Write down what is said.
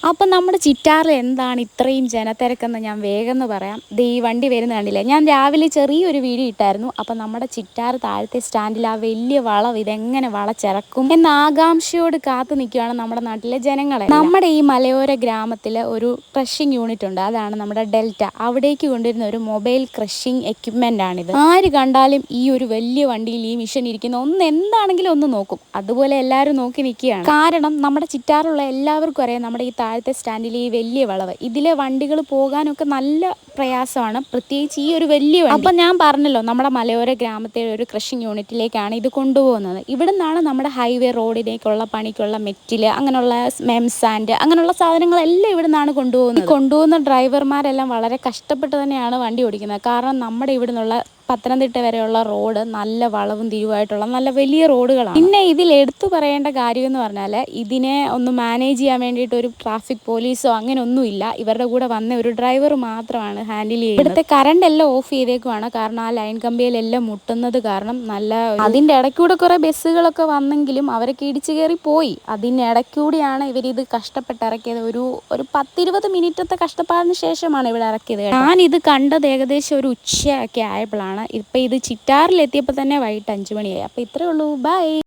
അപ്പം നമ്മുടെ ചിറ്റാറിൽ എന്താണ് ഇത്രയും ജനത്തിരക്കെന്ന് ഞാൻ വേഗം പറയാം. ദേ ഈ വണ്ടി വരുന്ന കണ്ടില്ലേ, ഞാൻ രാവിലെ ചെറിയൊരു വീഡിയോ ഇട്ടായിരുന്നു. അപ്പം നമ്മുടെ ചിറ്റാറ് താഴത്തെ സ്റ്റാൻഡിൽ ആ വലിയ വളവ് ഇതെങ്ങനെ വളച്ചിറക്കും എന്ന ആകാംക്ഷയോട് കാത്തു നിൽക്കുകയാണ് നമ്മുടെ നാട്ടിലെ ജനങ്ങളെ. നമ്മുടെ ഈ മലയോര ഗ്രാമത്തിൽ ഒരു ക്രഷിംഗ് യൂണിറ്റ് ഉണ്ട്, അതാണ് നമ്മുടെ ഡെൽറ്റ. അവിടേക്ക് കൊണ്ടുവരുന്ന ഒരു മൊബൈൽ ക്രഷിംഗ് എക്യുപ്മെന്റ് ആണിത്. ആര് കണ്ടാലും ഈ ഒരു വലിയ വണ്ടിയിൽ ഈ മിഷൻ ഇരിക്കുന്ന ഒന്ന് എന്താണെങ്കിലും ഒന്ന് നോക്കും. അതുപോലെ എല്ലാവരും നോക്കി നിൽക്കുകയാണ്. കാരണം നമ്മുടെ ചിറ്റാറുള്ള എല്ലാവർക്കും അറിയാം, നമ്മുടെ ഈ താഴത്തെ സ്റ്റാൻഡിൽ ഈ വലിയ വളവ് ഇതിലെ വണ്ടികൾ പോകാനൊക്കെ നല്ല പ്രയാസമാണ്, പ്രത്യേകിച്ച് ഈ ഒരു വലിയ വണ്ടി. അപ്പം ഞാൻ പറഞ്ഞല്ലോ, നമ്മുടെ മലയോര ഗ്രാമത്തെ ഒരു ക്രഷിംഗ് യൂണിറ്റിലേക്കാണ് ഇത് കൊണ്ടുപോകുന്നത്. ഇവിടെ നിന്നാണ് നമ്മുടെ ഹൈവേ റോഡിലേക്കുള്ള പണിക്കുള്ള മെറ്റില്, അങ്ങനെയുള്ള മെംസാൻഡ്, അങ്ങനെയുള്ള സാധനങ്ങളെല്ലാം ഇവിടെ നിന്നാണ് കൊണ്ടുപോകുന്നത്. കൊണ്ടുപോകുന്ന ഡ്രൈവർമാരെല്ലാം വളരെ കഷ്ടപ്പെട്ട് തന്നെയാണ് വണ്ടി ഓടിക്കുന്നത്. കാരണം നമ്മുടെ ഇവിടെ നിന്നുള്ള പത്തനംതിട്ട വരെയുള്ള റോഡ് നല്ല വളവും തിരിവായിട്ടുള്ള നല്ല വലിയ റോഡുകളാണ്. പിന്നെ ഇതിൽ എടുത്തു പറയേണ്ട കാര്യം എന്ന് പറഞ്ഞാൽ, ഇതിനെ ഒന്ന് മാനേജ് ചെയ്യാൻ വേണ്ടിയിട്ട് ഒരു ട്രാഫിക് പോലീസോ അങ്ങനെ ഒന്നുമില്ല. ഇവരുടെ കൂടെ വന്ന ഒരു ഡ്രൈവർ മാത്രമാണ് ഹാൻഡിൽ ചെയ്യുന്നത്. ഇവിടുത്തെ കറണ്ട് എല്ലാം ഓഫ് ചെയ്തേക്കുവാണ്. കാരണം ആ ലൈൻ കമ്പിയിലെല്ലാം മുട്ടുന്നത് കാരണം നല്ല അതിൻ്റെ ഇടയ്ക്കൂടെ കുറേ ബസ്സുകളൊക്കെ വന്നെങ്കിലും അവരൊക്കെ ഇടിച്ചു കയറി പോയി. അതിൻ്റെ ഇടയ്ക്കൂടിയാണ് ഇവരിത് കഷ്ടപ്പെട്ട് ഇറക്കിയത്. ഒരു 10-20 മിനിറ്റത്തെ കഷ്ടപ്പാടിന് ശേഷമാണ് ഇവിടെ ഇറക്കിയത്. ഞാനിത് കണ്ടത് ഏകദേശം ഒരു ഉച്ചയൊക്കെ ആയപ്പോഴാണ്. ഇപ്പം ഇത് ചിറ്റാറിലെത്തിയപ്പോൾ തന്നെ വൈകിട്ട് 5 മണിയായി. അപ്പോൾ ഇത്രയേ ഉള്ളൂ. ബൈ.